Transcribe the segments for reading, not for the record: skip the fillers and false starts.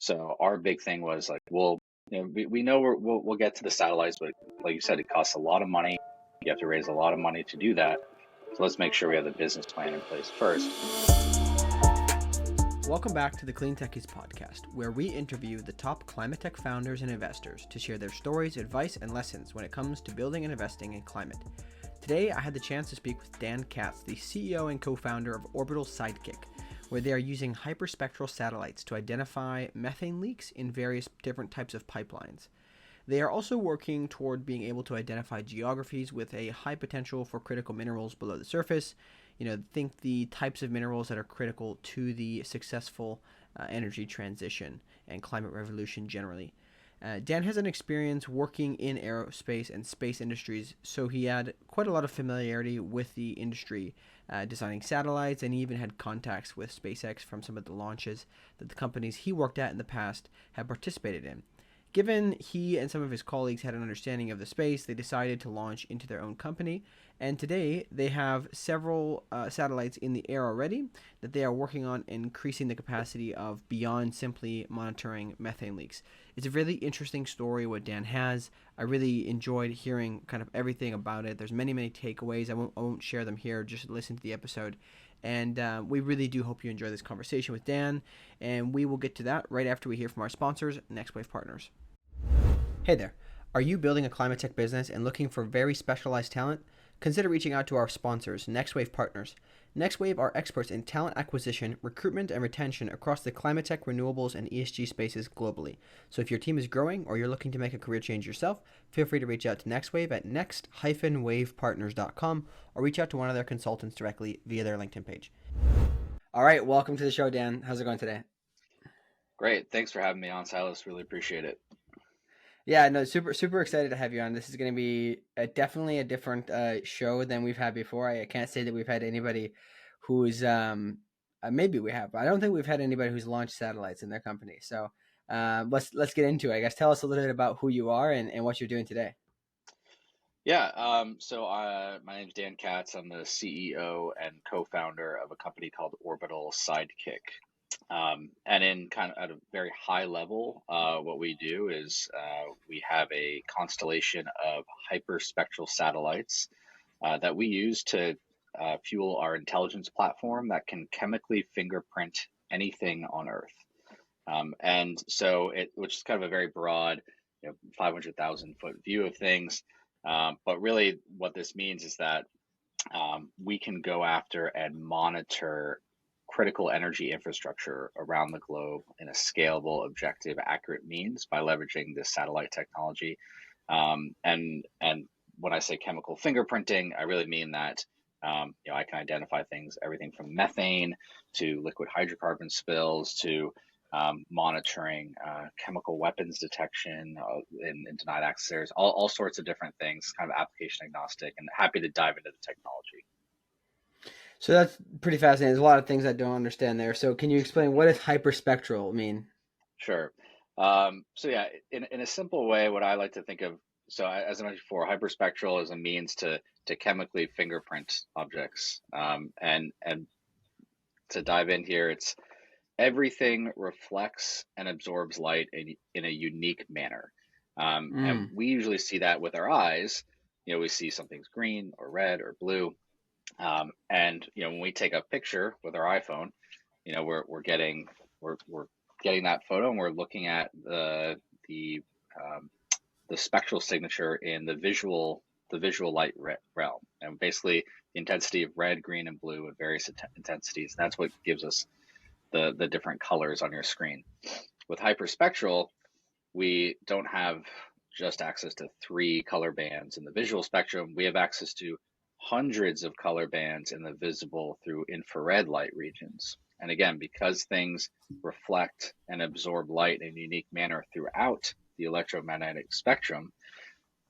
So our big thing was like, we know we'll get to the satellites, but like you said, it costs a lot of money. You have to raise a lot of money to do that. So let's make sure we have the business plan in place first. Welcome back to the Clean Techies podcast, where we interview the top climate tech founders and investors to share their stories, advice, and lessons when it comes to building and investing in climate. Today, I had the chance to speak with Dan Katz, the CEO and co-founder of Orbital Sidekick, where they are using hyperspectral satellites to identify methane leaks in various different types of pipelines. They are also working toward being able to identify geographies with a high potential for critical minerals below the surface. Think the types of minerals that are critical to the successful energy transition and climate revolution generally. Dan has an experience working in aerospace and space industries, so he had quite a lot of familiarity with the industry, designing satellites, and he even had contacts with SpaceX from some of the launches that the companies he worked at in the past have participated in. Given he and some of his colleagues had an understanding of the space, they decided to launch into their own company, and today they have several satellites in the air already that they are working on increasing the capacity of beyond simply monitoring methane leaks. It's a really interesting story what Dan has. I really enjoyed hearing kind of everything about it. There's many takeaways. I won't share them here. Just listen to the episode. And we really do hope you enjoy this conversation with Dan, and we will get to that right after we hear from our sponsors, Next Wave Partners. Hey there. Are you building a climate tech business and looking for very specialized talent? Consider reaching out to our sponsors, Next Wave Partners. Next Wave are experts in talent acquisition, recruitment, and retention across the climate tech, renewables, and ESG spaces globally. So if your team is growing or you're looking to make a career change yourself, feel free to reach out to Next Wave at next-wavepartners.com or reach out to one of their consultants directly via their LinkedIn page. All right, welcome to the show, Dan. How's it going today? Great. Thanks for having me on, Silas. Really appreciate it. Yeah, no, super excited to have you on. This is going to be definitely a different show than we've had before. I can't say that we've had anybody who's maybe we have, but I don't think we've had anybody who's launched satellites in their company. So let's get into it. I guess tell us a little bit about who you are and what you're doing today. Yeah. So my name is Dan Katz. I'm the CEO and co-founder of a company called Orbital Sidekick. And in kind of at a very high level, what we do is we have a constellation of hyperspectral satellites that we use to fuel our intelligence platform that can chemically fingerprint anything on Earth. And so which is kind of a very broad, 500,000 foot view of things. But really what this means is that we can go after and monitor critical energy infrastructure around the globe in a scalable, objective, accurate means by leveraging this satellite technology. And when I say chemical fingerprinting, I really mean that I can identify things, everything from methane to liquid hydrocarbon spills to monitoring chemical weapons detection in denied access areas, all sorts of different things, kind of application agnostic, and happy to dive into the technology. So that's pretty fascinating. There's a lot of things I don't understand there. So can you explain what does hyperspectral mean? Sure. So yeah, in a simple way, what I like to think of, so as I mentioned before, hyperspectral is a means to chemically fingerprint objects. And to dive in here, it's everything reflects and absorbs light in a unique manner. And we usually see that with our eyes. We see something's green or red or blue. And when we take a picture with our iPhone, we're getting that photo, and we're looking at the spectral signature in the visual light realm, and basically the intensity of red, green, and blue at various intensities. That's what gives us the different colors on your screen. With hyperspectral, we don't have just access to 3 color bands in the visual spectrum. We have access to hundreds of color bands in the visible through infrared light regions. And again, because things reflect and absorb light in a unique manner throughout the electromagnetic spectrum,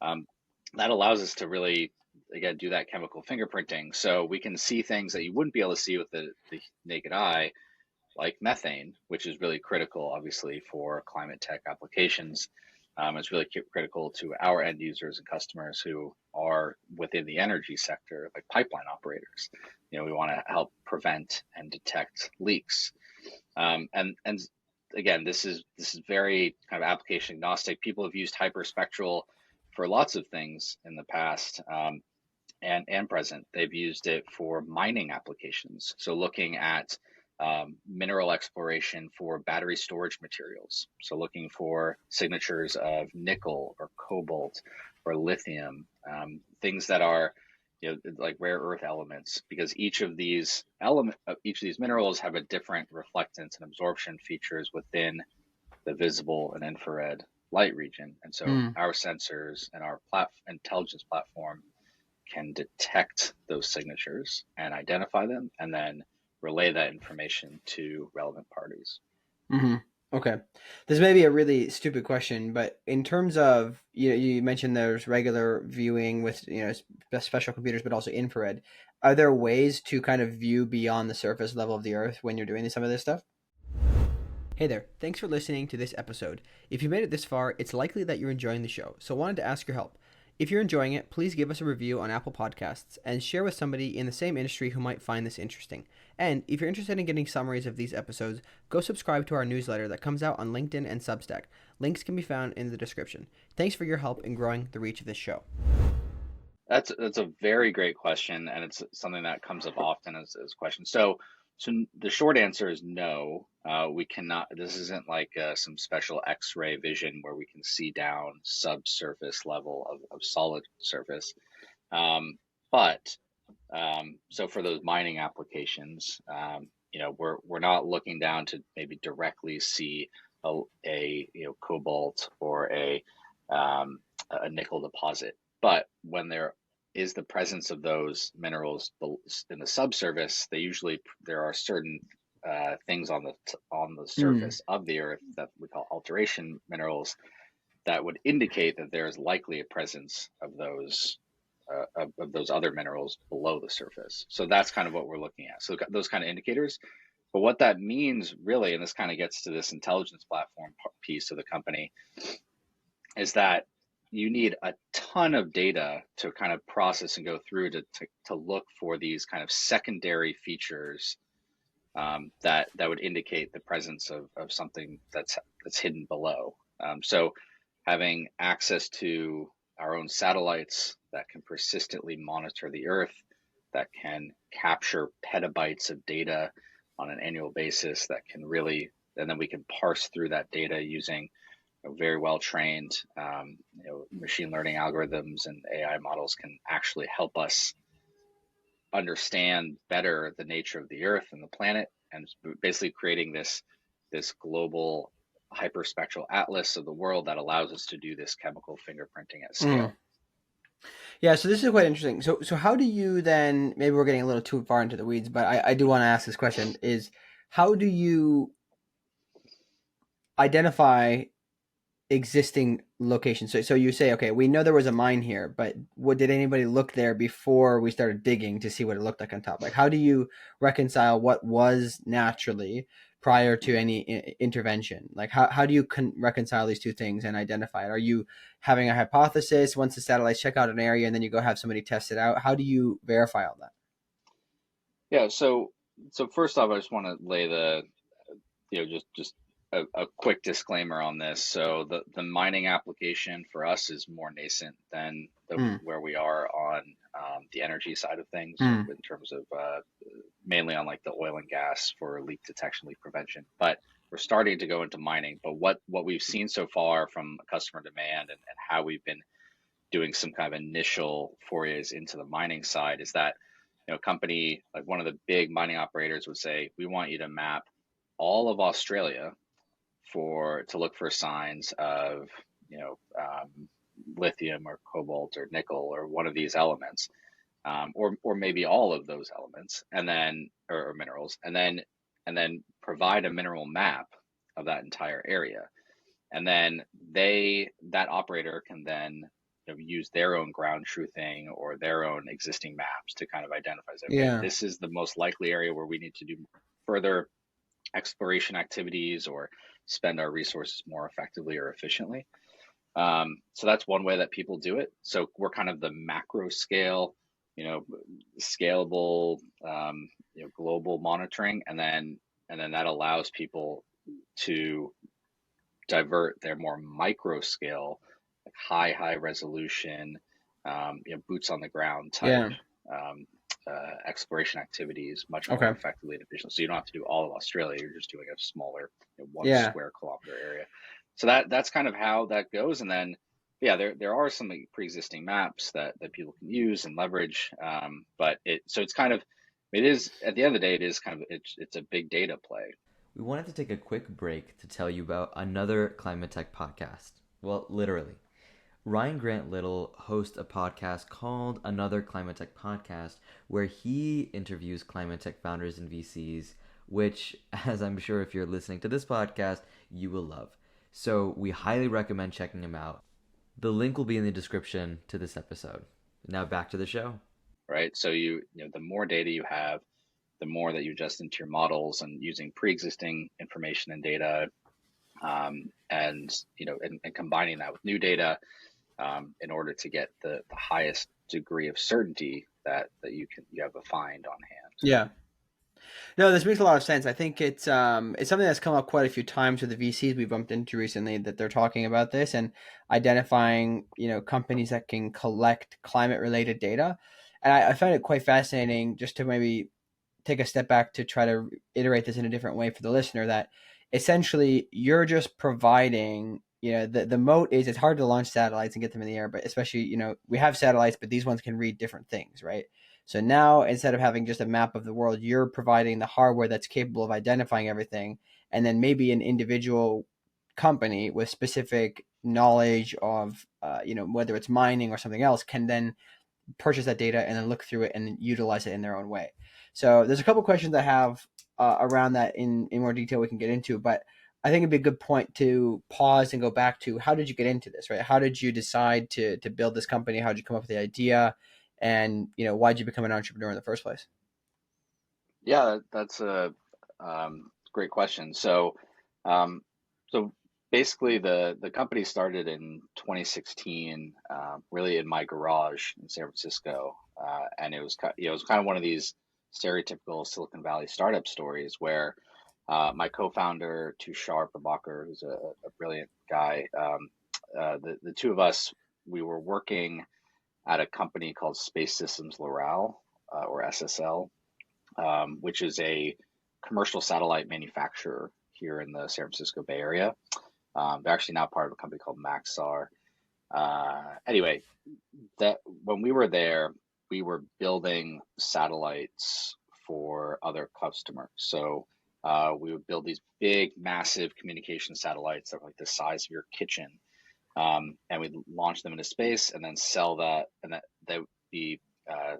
that allows us to really, again, do that chemical fingerprinting. So we can see things that you wouldn't be able to see with the naked eye, like methane, which is really critical, obviously, for climate tech applications. It's really critical to our end users and customers who are within the energy sector, like pipeline operators. We want to help prevent and detect leaks. And again, this is very kind of application agnostic. People have used hyperspectral for lots of things in the past, and present. They've used it for mining applications. So looking at mineral exploration for battery storage materials. So looking for signatures of nickel or cobalt or lithium, things that are, like rare earth elements, because each of these minerals have a different reflectance and absorption features within the visible and infrared light region. And so our sensors and our intelligence platform can detect those signatures and identify them, and then relay that information to relevant parties. Mm-hmm. Okay. This may be a really stupid question, but in terms of, you mentioned there's regular viewing with, special computers, but also infrared. Are there ways to kind of view beyond the surface level of the Earth when you're doing some of this stuff? Hey there. Thanks for listening to this episode. If you made it this far, it's likely that you're enjoying the show, so I wanted to ask your help. If you're enjoying it, please give us a review on Apple Podcasts and share with somebody in the same industry who might find this interesting. And if you're interested in getting summaries of these episodes, go subscribe to our newsletter that comes out on LinkedIn and Substack. Links can be found in the description. Thanks for your help in growing the reach of this show. That's a very great question, and it's something that comes up often as a question. So the short answer is no. We cannot. This isn't like some special X-ray vision where we can see down subsurface level of solid surface. But so for those mining applications, we're not looking down to maybe directly see a cobalt or a nickel deposit. But when there is the presence of those minerals in the subsurface, there are certain things on the surface of the Earth that we call alteration minerals that would indicate that there is likely a presence of those other minerals below the surface. So that's kind of what we're looking at. So those kind of indicators. But what that means really, and this kind of gets to this intelligence platform piece of the company, is that you need a ton of data to kind of process and go through to look for these kind of secondary features that would indicate the presence of something that's hidden below. So having access to our own satellites that can persistently monitor the Earth, that can capture petabytes of data on an annual basis, and then we can parse through that data using very well trained machine learning algorithms, and AI models can actually help us understand better the nature of the Earth and the planet, and basically creating this global hyperspectral atlas of the world that allows us to do this chemical fingerprinting at scale. Yeah, so this is quite interesting. So how do you then, maybe we're getting a little too far into the weeds, but I do want to ask this question, is how do you identify existing locations? So you say, okay, we know there was a mine here, but did anybody look there before we started digging to see what it looked like on top? Like, how do you reconcile what was naturally prior to any intervention? Like, how do you reconcile these two things and identify it? Are you having a hypothesis once the satellites check out an area and then you go have somebody test it out? How do you verify all that? Yeah, so first off, I just want to lay just a quick disclaimer on this. So the mining application for us is more nascent than where we are on the energy side of things, in terms of mainly on like the oil and gas for leak detection, leak prevention. But we're starting to go into mining. But what we've seen so far from customer demand and how we've been doing some kind of initial forays into the mining side is that a company like one of the big mining operators would say, we want you to map all of Australia to look for signs of lithium or cobalt or nickel or one of these elements, or maybe all of those elements, and then or minerals, and then provide a mineral map of that entire area, and then that operator can then use their own ground truthing or their own existing maps to kind of identify, this is the most likely area where we need to do further exploration activities or spend our resources more effectively or efficiently. So that's one way that people do it. So we're kind of the macro scale, scalable, global monitoring, and then that allows people to divert their more micro scale, like high resolution, boots on the ground type Yeah. um, exploration activities much more Okay. effectively and efficiently. So you don't have to do all of Australia; you're just doing a smaller, 1 Yeah. square kilometer area. So that's kind of how that goes. And then, yeah, there are some pre-existing maps that people can use and leverage. But it's kind of, it is, at the end of the day, it is kind of, it's a big data play. We wanted to take a quick break to tell you about another climate tech podcast. Well, literally. Ryan Grant Little hosts a podcast called Another Climate Tech Podcast, where he interviews climate tech founders and VCs, which, as I'm sure if you're listening to this podcast, you will love. So we highly recommend checking him out. The link will be in the description to this episode. Now back to the show. Right? So the more data you have, the more that you adjust into your models and using pre-existing information and data, and combining that with new data, in order to get the highest degree of certainty that you have a find on hand. Yeah. No, this makes a lot of sense. I think it's something that's come up quite a few times with the VCs we bumped into recently, that they're talking about this and identifying, companies that can collect climate related data. And I find it quite fascinating, just to maybe take a step back to try to iterate this in a different way for the listener, that essentially you're just providing, the moat is, it's hard to launch satellites and get them in the air, but especially, we have satellites, but these ones can read different things, right? So now, instead of having just a map of the world, you're providing the hardware that's capable of identifying everything. And then maybe an individual company with specific knowledge of, whether it's mining or something else, can then purchase that data and then look through it and utilize it in their own way. So there's a couple questions I have around that in more detail we can get into, but I think it'd be a good point to pause and go back to, how did you get into this, right? How did you decide to build this company? How did you come up with the idea? And, why did you become an entrepreneur in the first place? Yeah, that's a great question. Um, so basically, the company started in 2016, really in my garage in San Francisco, and it was kind of one of these stereotypical Silicon Valley startup stories where my co-founder Tushar Prabhakar, who's a brilliant guy, the two of us, we were working at a company called Space Systems Loral, or SSL, which is a commercial satellite manufacturer here in the San Francisco Bay Area. They're actually now part of a company called Maxar. Anyway, that when we were there, we were building satellites for other customers. So we would build these big, massive communication satellites that were like the size of your kitchen, and we'd launch them into space and then sell that, and that they would be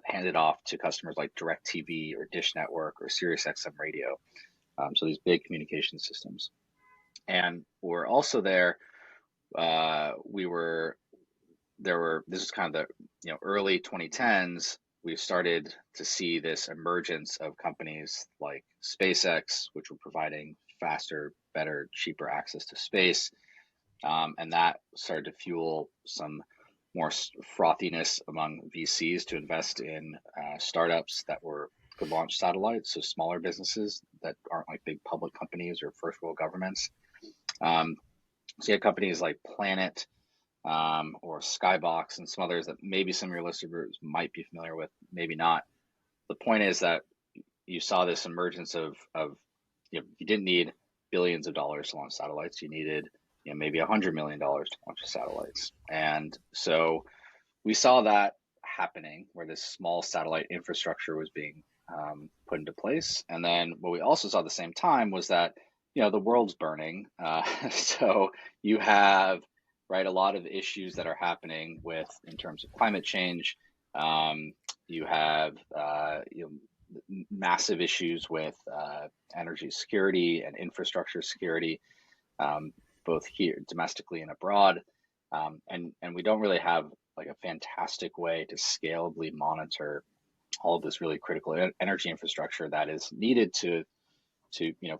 handed off to customers like DirecTV or Dish Network or SiriusXM Radio. So these big communication systems. And we're also there. This is kind of the early 2010s. We started to see this emergence of companies like SpaceX, which were providing faster, better, cheaper access to space, and that started to fuel some more frothiness among VCs to invest in startups that could launch satellites, so smaller businesses that aren't like big public companies or first world governments. So you have companies like Planet, or Skybox, and some others that maybe some of your listeners might be familiar with, maybe not. The point is that you saw this emergence of you didn't need billions of dollars to launch satellites. You needed maybe $100 million to launch satellites. And so we saw that happening, where this small satellite infrastructure was being put into place. And then what we also saw at the same time was that the world's burning. So you have a lot of issues that are happening in terms of climate change. You have massive issues with energy security and infrastructure security, both here domestically and abroad. And we don't really have like a fantastic way to scalably monitor all of this really critical energy infrastructure that is needed to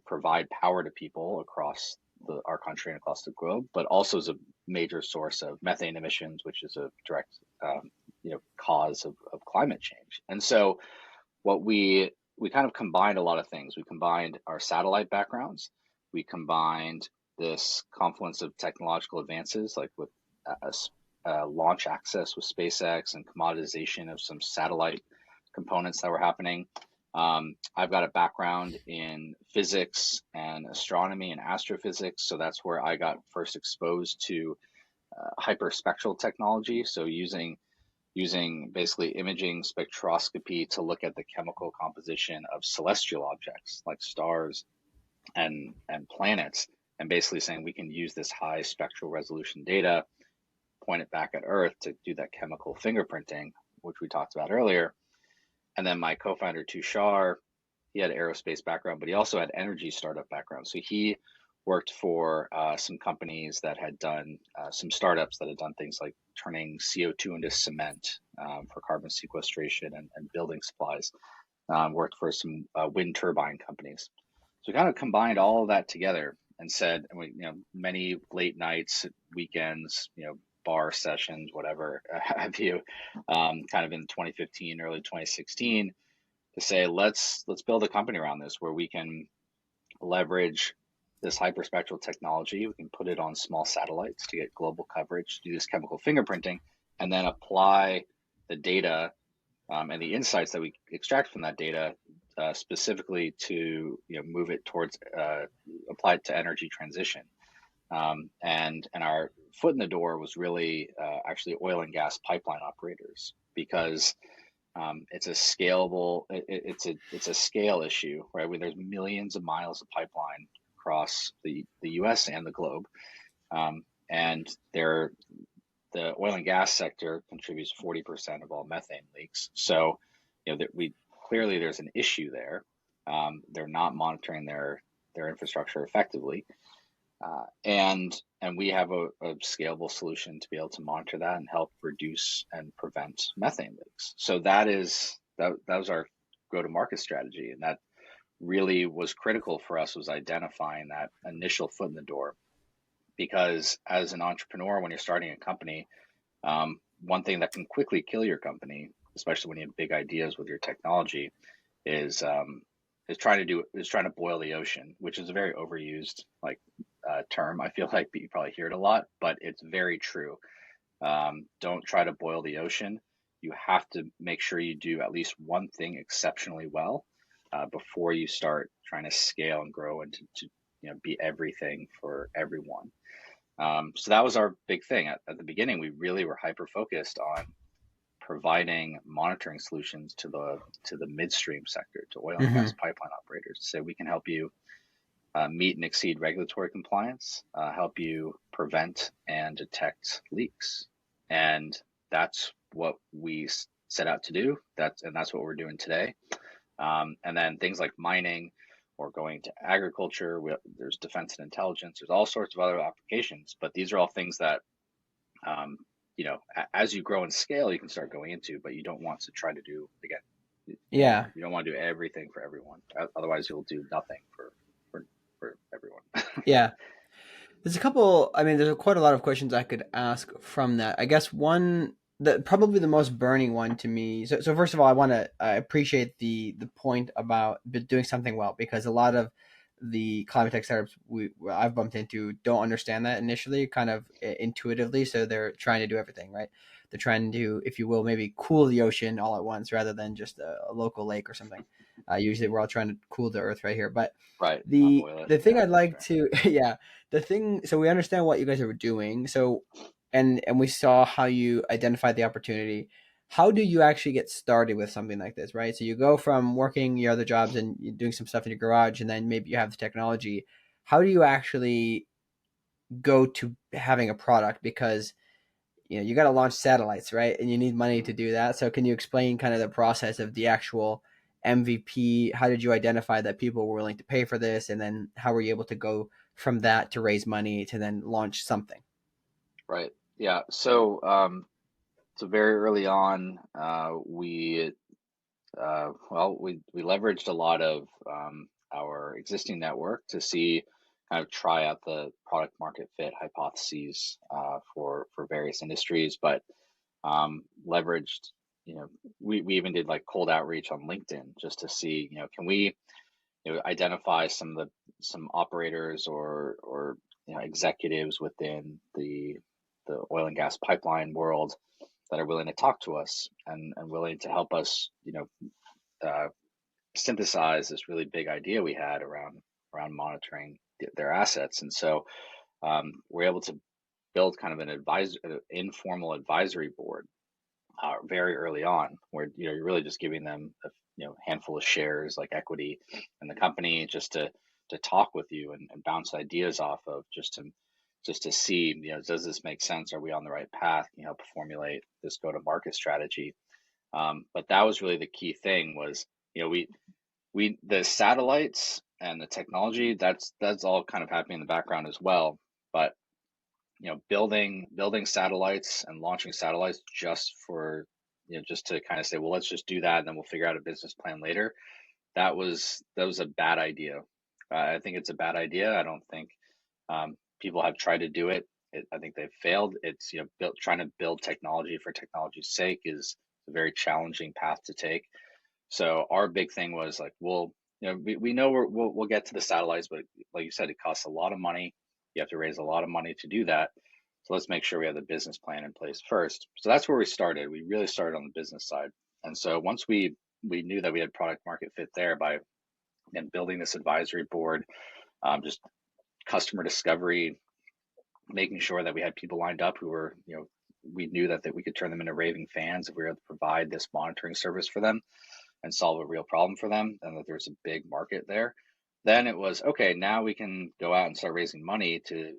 provide power to people across our country and across the globe, but also is a major source of methane emissions, which is a direct cause of climate change. And so what we kind of combined a lot of things. We combined our satellite backgrounds. we combined this confluence of technological advances, like with launch access with SpaceX and commoditization of some satellite components that were happening. I've got a background in physics and astronomy and astrophysics, so that's where I got first exposed to hyperspectral technology. So using basically imaging spectroscopy to look at the chemical composition of celestial objects like stars and planets, and basically saying we can use this high spectral resolution data, point it back at Earth to do that chemical fingerprinting, which we talked about earlier. And then my co-founder Tushar, he had aerospace background, but he also had energy startup background. So he worked for some companies that had done some startups that had done things like turning CO2 into cement for carbon sequestration and building supplies. Worked for some wind turbine companies. So we kind of combined all of that together and said, many late nights, weekends, bar sessions, whatever have you, kind of in 2015, early 2016, to say, let's build a company around this where we can leverage this hyperspectral technology. We can put it on small satellites to get global coverage, do this chemical fingerprinting, and then apply the data and the insights that we extract from that data specifically to move it towards apply it to energy transition. And our foot in the door was really actually oil and gas pipeline operators, because it's a scalable, it's a scale issue, right? Where there's millions of miles of pipeline across the U.S. and the globe, and the oil and gas sector contributes 40% of all methane leaks. So, clearly there's an issue there. They're not monitoring their infrastructure effectively. And we have a scalable solution to be able to monitor that and help reduce and prevent methane leaks. So that was our go-to-market strategy, and that really was critical for us, was identifying that initial foot in the door. Because as an entrepreneur, when you're starting a company, one thing that can quickly kill your company, especially when you have big ideas with your technology, is trying to boil the ocean, which is a very overused term. I feel like you probably hear it a lot, but it's very true. Don't try to boil the ocean. You have to make sure you do at least one thing exceptionally well before you start trying to scale and grow and to be everything for everyone. So that was our big thing. At the beginning, we really were hyper focused on providing monitoring solutions to the midstream sector, to oil and gas pipeline operators. So we can help you meet and exceed regulatory compliance, help you prevent and detect leaks. And that's what we set out to do. That's what we're doing today. And then things like mining or going to agriculture, there's defense and intelligence, there's all sorts of other applications, but these are all things that, as you grow and scale, you can start going into, but you don't want to try to do, again, you don't want to do everything for everyone. Otherwise you'll do nothing for everyone. Yeah. There's quite a lot of questions I could ask from that. I guess probably the most burning one to me. So first of all, I appreciate the point about doing something well, because a lot of the climate tech startups I've bumped into don't understand that initially, kind of intuitively. So they're trying to do everything, right? They're trying to, if you will, maybe cool the ocean all at once rather than just a local lake or something. Usually we're all trying to cool the earth right here, but right. The thing I'd like to, so we understand what you guys are doing. So, and we saw how you identified the opportunity. How do you actually get started with something like this, right? So you go from working your other jobs and you're doing some stuff in your garage, and then maybe you have the technology. How do you actually go to having a product? Because, you got to launch satellites, right? And you need money to do that. So can you explain kind of the process of the actual MVP? How did you identify that people were willing to pay for this? And then how were you able to go from that to raise money to then launch something? Right. Yeah. So, very early on, we leveraged a lot of our existing network to see, kind of try out the product market fit hypotheses for various industries, but leveraged, we even did like cold outreach on LinkedIn just to see, can we identify some operators or executives within the oil and gas pipeline world that are willing to talk to us and willing to help us, synthesize this really big idea we had around monitoring their assets. And so we're able to build kind of an informal advisory board very early on, where you're really just giving them a handful of shares, like equity in the company, just to talk with you and bounce ideas off of, just to see, does this make sense? Are we on the right path? Can you help formulate this go-to-market strategy? But that was really the key thing was, we the satellites and the technology, that's all kind of happening in the background as well. But building satellites and launching satellites just for just to kind of say, well, let's just do that and then we'll figure out a business plan later. That was a bad idea. I think it's a bad idea. I don't think people have tried to do it. I think they've failed. It's trying to build technology for technology's sake is a very challenging path to take. So our big thing was like, we know we'll get to the satellites, but like you said, it costs a lot of money. You have to raise a lot of money to do that. So let's make sure we have the business plan in place first. So that's where we started. We really started on the business side. And so once we knew that we had product market fit there by building this advisory board, just customer discovery, making sure that we had people lined up who were, we knew that we could turn them into raving fans if we were able to provide this monitoring service for them and solve a real problem for them, and that there's a big market there. Then it was, okay, now we can go out and start raising money to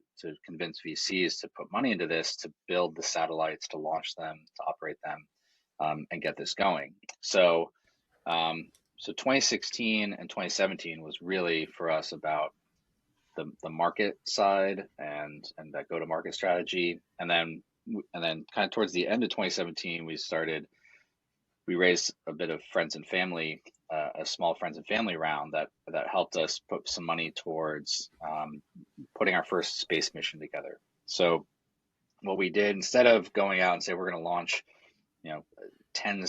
convince VCs to put money into this, to build the satellites, to launch them, to operate them, and get this going. So 2016 and 2017 was really for us about the market side and that go-to-market strategy. And then kind of towards the end of 2017, we raised a bit of friends and family, a small friends and family round that helped us put some money towards putting our first space mission together. So what we did, instead of going out and say we're going to launch 10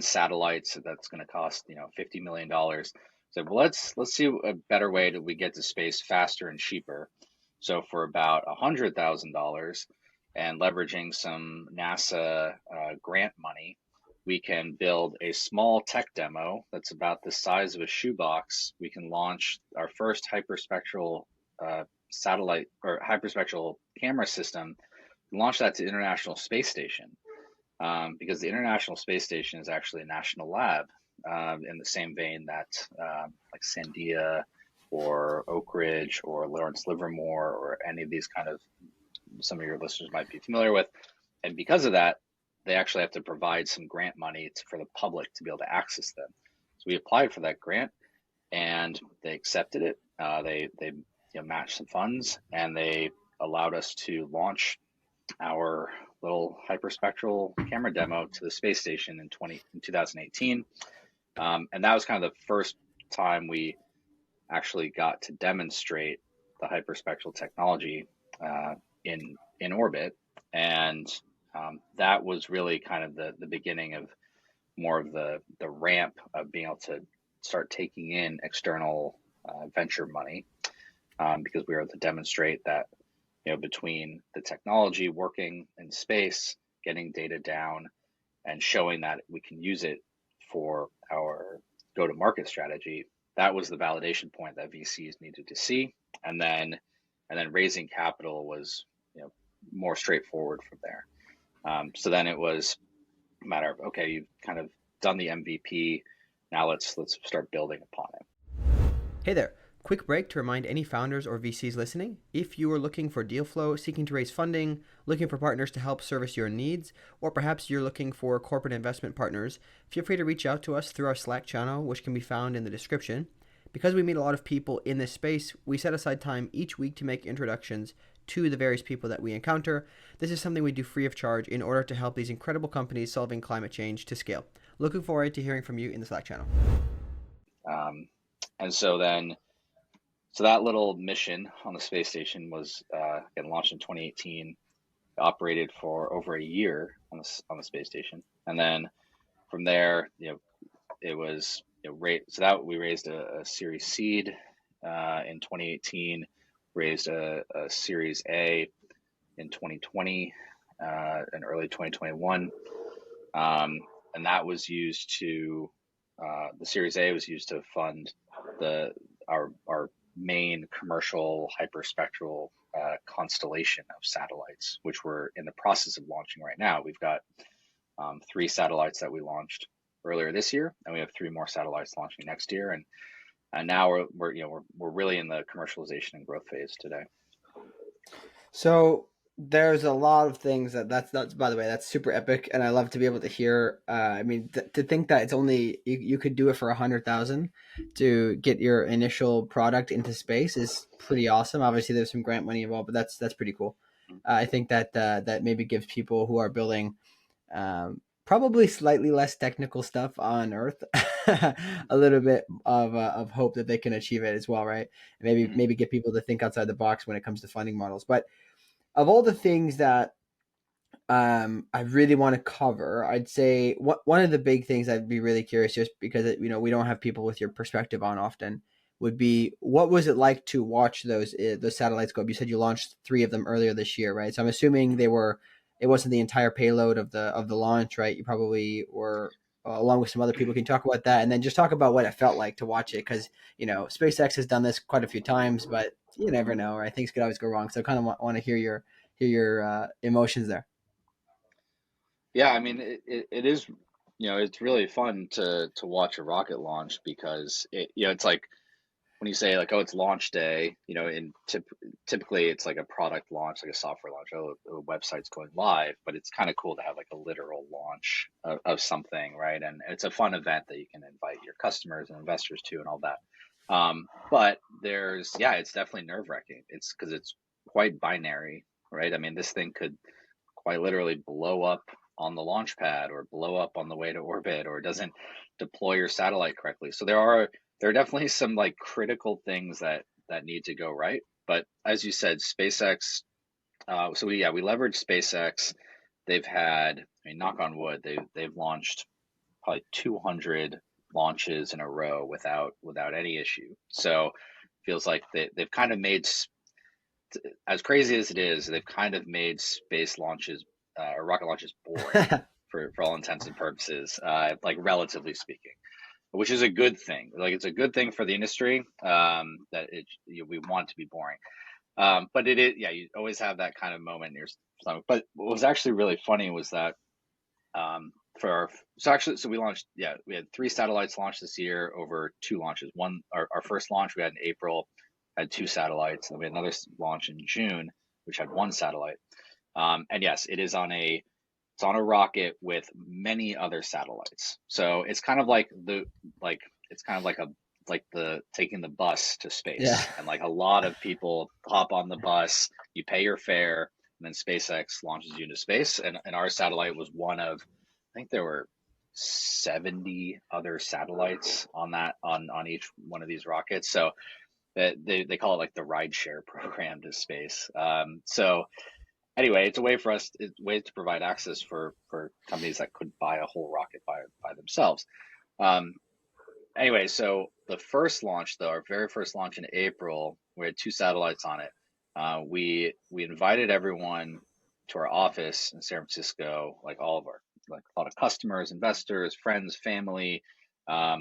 satellites that's going to cost $50 million, so well, let's see a better way that we get to space faster and cheaper. So for about $100,000 and leveraging some NASA grant money, we can build a small tech demo that's about the size of a shoebox. We can launch our first hyperspectral satellite or hyperspectral camera system, launch that to the International Space Station, because the International Space Station is actually a national lab, in the same vein that like Sandia or Oak Ridge or Lawrence Livermore or any of these kind of, some of your listeners might be familiar with. And because of that, they actually have to provide some grant money for the public to be able to access them. So we applied for that grant, and they accepted it. They matched some funds, and they allowed us to launch our little hyperspectral camera demo to the space station in 2018. And that was kind of the first time we actually got to demonstrate the hyperspectral technology in orbit. And that was really kind of the beginning of more of the ramp of being able to start taking in external venture money, because we were able to demonstrate that between the technology working in space, getting data down, and showing that we can use it for our go-to-market strategy. That was the validation point that VCs needed to see, and then raising capital was more straightforward from there. So then it was a matter of, okay, you've kind of done the MVP. Now let's start building upon it. Hey there. Quick break to remind any founders or VCs listening, if you are looking for deal flow, seeking to raise funding, looking for partners to help service your needs, or perhaps you're looking for corporate investment partners, feel free to reach out to us through our Slack channel, which can be found in the description. Because we meet a lot of people in this space, we set aside time each week to make introductions to the various people that we encounter. This is something we do free of charge in order to help these incredible companies solving climate change to scale. Looking forward to hearing from you in the Slack channel. And so that little mission on the space station was getting launched in 2018, operated for over a year on the space station. And then from there, it was so that we raised a Series Seed in 2018, raised a Series A in 2020 and early 2021, and that was used to the Series A was used to fund our main commercial hyperspectral constellation of satellites, which we're in the process of launching right now. We've got 3 satellites that we launched earlier this year, and we have 3 more satellites launching next year, and now we're really in the commercialization and growth phase today. So there's a lot of things that's by the way, that's super epic, and I love to be able to hear. I mean, to think that it's only you could do it for 100,000 to get your initial product into space is pretty awesome. Obviously, there's some grant money involved, but that's pretty cool. I think that that maybe gives people who are building probably slightly less technical stuff on Earth a little bit of hope that they can achieve it as well, right? And maybe get people to think outside the box when it comes to funding models. But of all the things that I really want to cover, I'd say one of the big things I'd be really curious, just because we don't have people with your perspective on often, would be what was it like to watch those satellites go up? You said you launched 3 of them earlier this year, right? So I'm assuming it wasn't the entire payload of the launch, right? You probably were along with some other people. Can you talk about that, and then just talk about what it felt like to watch it? Because SpaceX has done this quite a few times, but you never know, right? Things could always go wrong. So I kind of want to hear your emotions there. Yeah, I mean, it is, it's really fun to watch a rocket launch, because it's like when you say like, oh, it's launch day, typically it's like a product launch, like a software launch, oh, a website's going live, but it's kind of cool to have like a literal launch of something, right? And it's a fun event that you can invite your customers and investors to and all that. But it's definitely nerve-wracking. It's because it's quite binary, right? I mean, this thing could quite literally blow up on the launch pad, or blow up on the way to orbit, or doesn't deploy your satellite correctly. So there are definitely some like critical things that need to go right. But as you said, SpaceX. So we leveraged SpaceX. They've had, I mean, knock on wood, they've launched probably 200 launches in a row without any issue. So feels like they've kind of made, as crazy as it is, they've kind of made space launches or rocket launches boring for all intents and purposes, like relatively speaking, which is a good thing. Like, it's a good thing for the industry, that we want to be boring. But it is, you always have that kind of moment in your stomach. But what was actually really funny was that so we launched, we had 3 satellites launched this year over 2 launches. Our first launch we had in April had 2 satellites, and we had another launch in June, which had 1 satellite. And yes, it's on a rocket with many other satellites. So it's kind of like the taking the bus to space. Yeah. And like a lot of people hop on the bus, you pay your fare, and then SpaceX launches you into space. And our satellite was one of, I think there were 70 other satellites on each one of these rockets. So they call it like the rideshare program to space. So anyway, it's a way to provide access for companies that could buy a whole rocket by themselves. Anyway, so the first launch, though, our very first launch in April, we had 2 satellites on it. We invited everyone to our office in San Francisco, like a lot of customers, investors, friends, family. A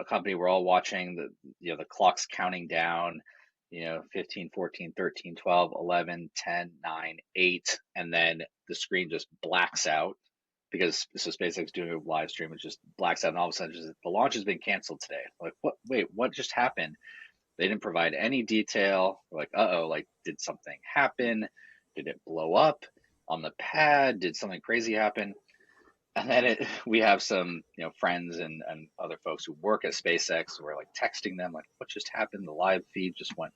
company, we're all watching the clock's counting down. 15, 14, 13, 12, 11, 10, 9, 8, and then the screen just blacks out, because SpaceX doing a live stream, it just blacks out, and all of a sudden the launch has been canceled today. Like, what? Wait, what just happened? They didn't provide any detail. We're like, like, did something happen? Did it blow up on the pad? Did something crazy happen? And then we have some friends and other folks who work at SpaceX who are like texting them like, what just happened? The live feed just went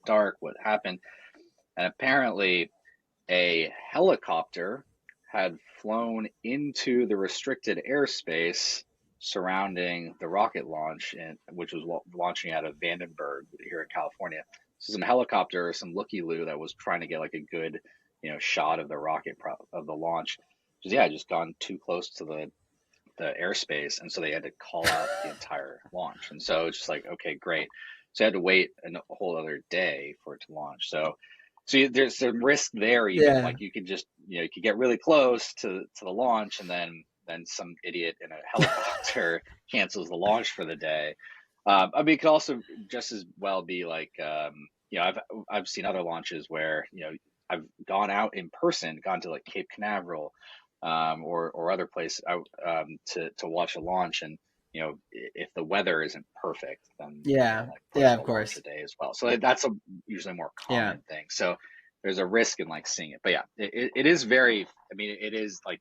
dark. What happened? And apparently a helicopter had flown into the restricted airspace surrounding the rocket launch, which was launching out of Vandenberg here in California. So some helicopter, some looky-loo that was trying to get like a good shot of the rocket of the launch, just gone too close to the airspace, and so they had to call out the entire launch. And so it's just like, okay, great. So I had to wait a whole other day for it to launch. So there's some risk there. Even Yeah. like you could just, you could get really close to the launch, and then some idiot in a helicopter cancels the launch for the day. I mean, it could also just as well be like, I've seen other launches where, I've gone out in person, gone to like Cape Canaveral, or other place out, to watch a launch, and if the weather isn't perfect, then Yeah. they'll like push Yeah, the of launch course. a day as well. So that's usually a more Yeah. common thing. So there's a risk in like seeing it, but yeah, it is very. I mean, it is like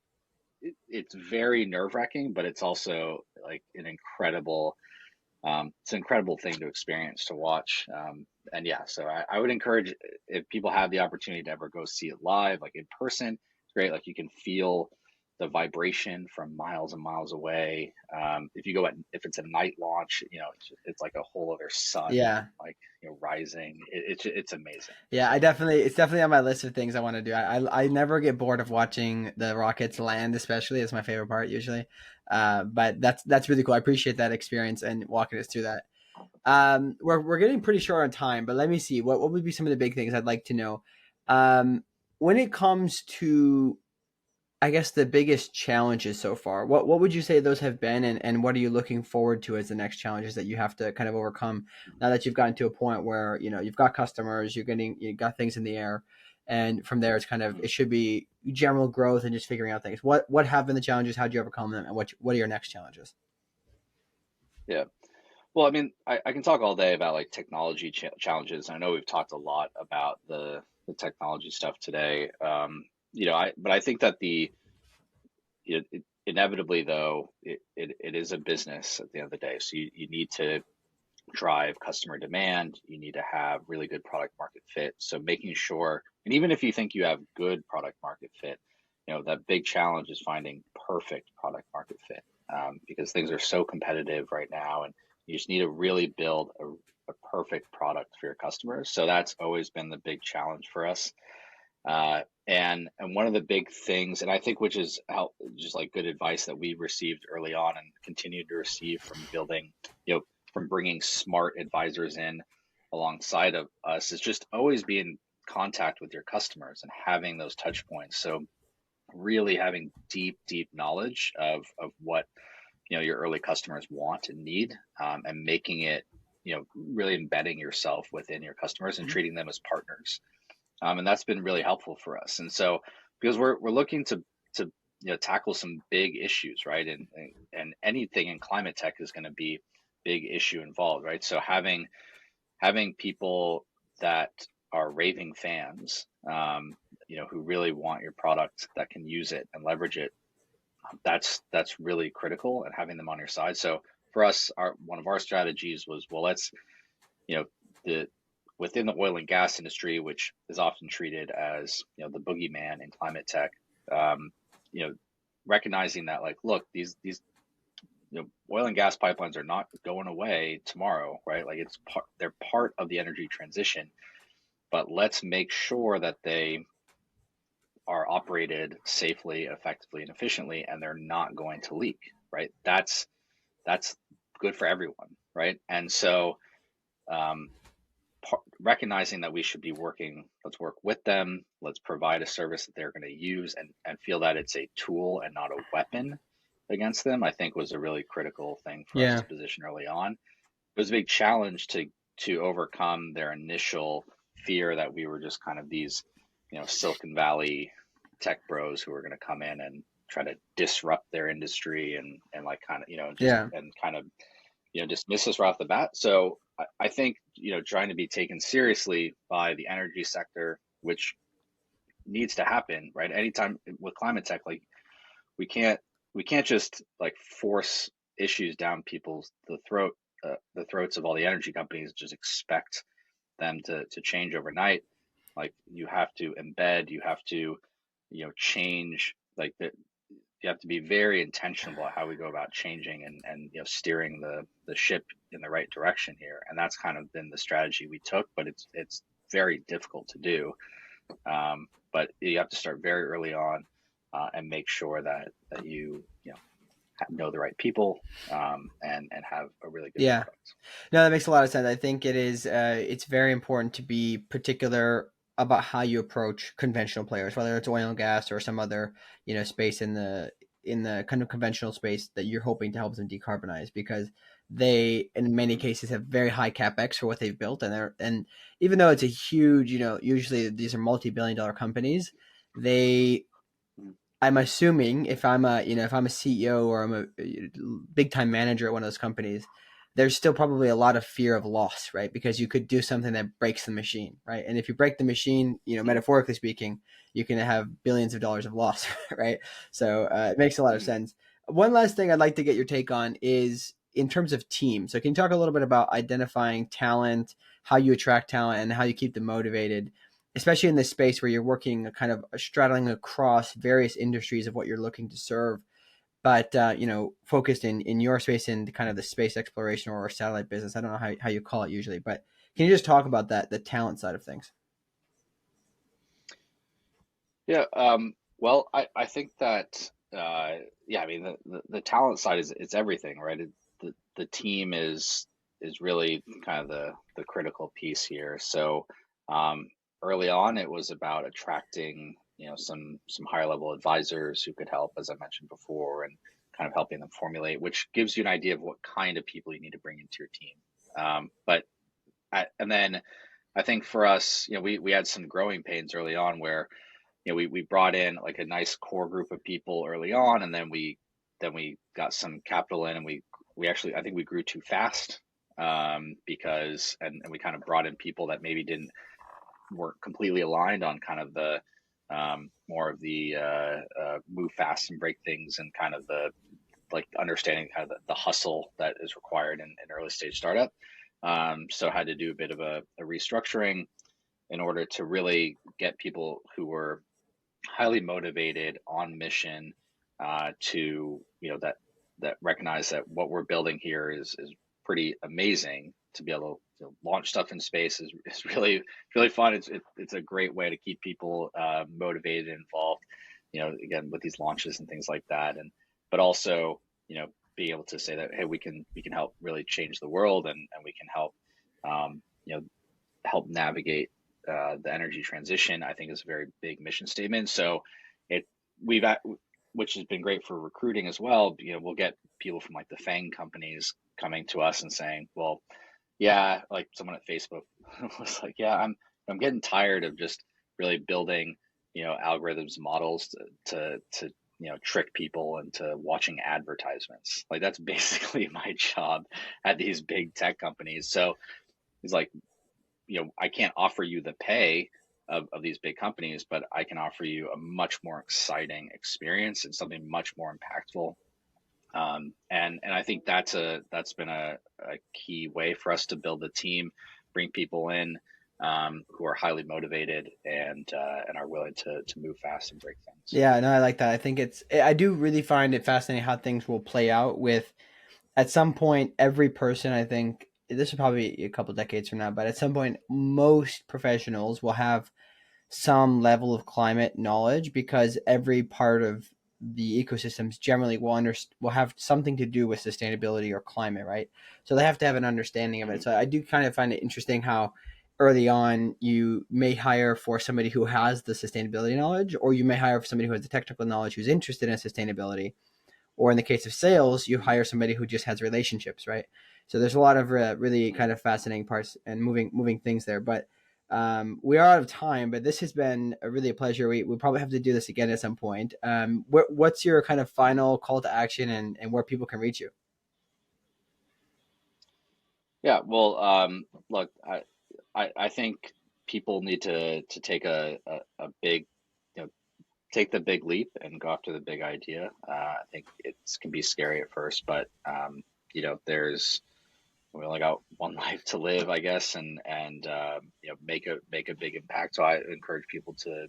it's very nerve wracking, but it's also like it's an incredible thing to experience, to watch. And yeah, so I would encourage, if people have the opportunity to ever go see it live, like in person, it's great. Like you can feel the vibration from miles and miles away. If you go if it's a night launch, it's like a whole other sun, Yeah. like, rising. It's amazing. Yeah, So it's definitely on my list of things I want to do. I never get bored of watching the rockets land, especially. It's my favorite part usually. But that's really cool. I appreciate that experience and walking us through that. We're getting pretty short on time, but let me see. What would be some of the big things I'd like to know? When it comes to, I guess, the biggest challenges so far, what would you say those have been, and what are you looking forward to as the next challenges that you have to kind of overcome now that you've gotten to a point where you've got customers, you got things in the air, and from there it should be general growth and just figuring out things. What have been the challenges? How do you overcome them, and what are your next challenges? yeah. Well, I mean, I can talk all day about like technology challenges. I know we've talked a lot about the technology stuff today. But I think that inevitably though, it is a business at the end of the day. So you need to drive customer demand. You need to have really good product market fit. So making sure, and even if you think you have good product market fit, that big challenge is finding perfect product market fit, because things are so competitive right now, and you just need to really build a perfect product for your customers. So that's always been the big challenge for us. And one of the big things, and I think which is just like good advice that we received early on and continue to receive from building, from bringing smart advisors in alongside of us, is just always be in contact with your customers and having those touch points. So really having deep knowledge of what your early customers want and need, and making it, really embedding yourself within your customers and treating them as partners. And that's been really helpful for us. And so, because we're looking to tackle some big issues, right? And anything in climate tech is going to be big issue involved, right? So having people that are raving fans, who really want your product, that can use it and leverage it, that's really critical, and having them on your side. So for us, one of our strategies was, well, let's, the within the oil and gas industry, which is often treated as, the boogeyman in climate tech, recognizing that, like, look, these oil and gas pipelines are not going away tomorrow, right? Like they're part of the energy transition, but let's make sure that they are operated safely, effectively, and efficiently, and they're not going to leak, right? That's good for everyone, right? And so, recognizing that we should be let's work with them, let's provide a service that they're going to use, and feel that it's a tool and not a weapon against them, I think was a really critical thing for us Yeah. to position early on. It was a big challenge to overcome their initial fear that we were just kind of these, Silicon Valley tech bros who were going to come in and try to disrupt their industry, and like kind of, Yeah. and kind of, dismiss us right off the bat. So I think, trying to be taken seriously by the energy sector, which needs to happen, right? Anytime with climate tech, like we can't just like force issues down the throats of all the energy companies, just expect them to change overnight. Like you have to embed, you have to, change, like you have to be very intentional about how we go about changing and steering the ship in the right direction here. And that's kind of been the strategy we took, but it's very difficult to do. But you have to start very early on, and make sure that you know the right people, and have a really good Yeah. product. No, that makes a lot of sense. I think it is. It's very important to be particular about how you approach conventional players, whether it's oil and gas or some other space in the kind of conventional space that you're hoping to help them decarbonize, because they in many cases have very high capex for what they've built, and even though it's a huge, usually these are multi-billion-dollar companies, they I'm assuming if I'm a if I'm a CEO or I'm a big time manager at one of those companies, there's still probably a lot of fear of loss, right? Because you could do something that breaks the machine, right? And if you break the machine, metaphorically speaking, you can have billions of dollars of loss, right? So it makes a lot of sense. One last thing I'd like to get your take on is in terms of team. So can you talk a little bit about identifying talent, how you attract talent, and how you keep them motivated, especially in this space where you're working kind of straddling across various industries of what you're looking to serve, but focused in your space in kind of the space exploration or satellite business. I don't know how you call it usually, but can you just talk about that, the talent side of things? Yeah. Well, I think that yeah, I mean the talent side is it's everything, right? The team is really kind of the critical piece here. So um, early on, it was about attracting some higher level advisors who could help, as I mentioned before, and kind of helping them formulate, which gives you an idea of what kind of people you need to bring into your team. But and then I think for us, we had some growing pains early on where we brought in like a nice core group of people early on, and then we got some capital in, and we actually I think we grew too fast, because and we kind of brought in people that maybe didn't weren't completely aligned on kind of the more of the move fast and break things, and kind of the like understanding kind of the hustle that is required in an early stage startup. So I had to do a bit of a restructuring in order to really get people who were highly motivated on mission, to that recognize that what we're building here is pretty amazing. To be able to launch stuff in space is really fun. It's a great way to keep people motivated and involved, again with these launches and things like that, and but also being able to say that, hey, we can help really change the world, and we can help um, you know help navigate the energy transition. I think is a very big mission statement. So it we've which has been great for recruiting as well. We'll get people from like the FANG companies coming to us and saying, well, yeah, like someone at Facebook was like, yeah, I'm getting tired of just really building algorithms, models to trick people into watching advertisements. Like that's basically my job at these big tech companies. So it's like, I can't offer you the pay of these big companies, but I can offer you a much more exciting experience and something much more impactful. And I think that's been a key way for us to build the team, bring people in who are highly motivated and are willing to move fast and break things. Yeah, no, I like that. I think I do really find it fascinating how things will play out with, at some point, every person, I think, this is probably a couple decades from now, but at some point, most professionals will have some level of climate knowledge, because every part of the ecosystems generally will have something to do with sustainability or climate, right? So they have to have an understanding of it. Mhm. So I do kind of find it interesting how early on you may hire for somebody who has the sustainability knowledge, or you may hire for somebody who has the technical knowledge who's interested in sustainability, or in the case of sales, you hire somebody who just has relationships, right? So there's a lot of really kind of fascinating parts and moving things there. But we are out of time, but this has been really a pleasure. We probably have to do this again at some point. What's your kind of final call to action, and where people can reach you? Yeah, well, look, I think people need to take a big, take the big leap and go after the big idea. I think it can be scary at first, but there's we only got one life to live, I guess, and make a big impact. So I encourage people to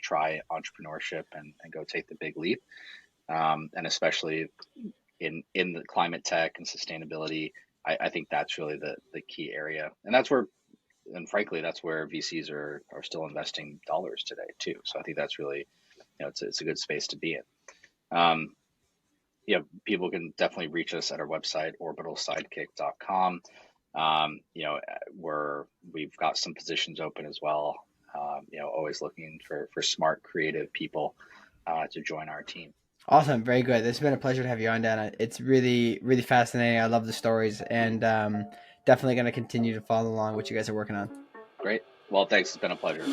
try entrepreneurship and go take the big leap, and especially in the climate tech and sustainability. I think that's really the key area, and that's where and frankly, that's where VCs are still investing dollars today too. So I think that's really, it's a good space to be in. Um, people can definitely reach us at our website, orbitalsidekick.com. We've got some positions open as well. Always looking for smart, creative people to join our team. Awesome. Very good. It's been a pleasure to have you on, Dan. It's really, really fascinating. I love the stories, and definitely going to continue to follow along what you guys are working on. Great. Well, thanks. It's been a pleasure.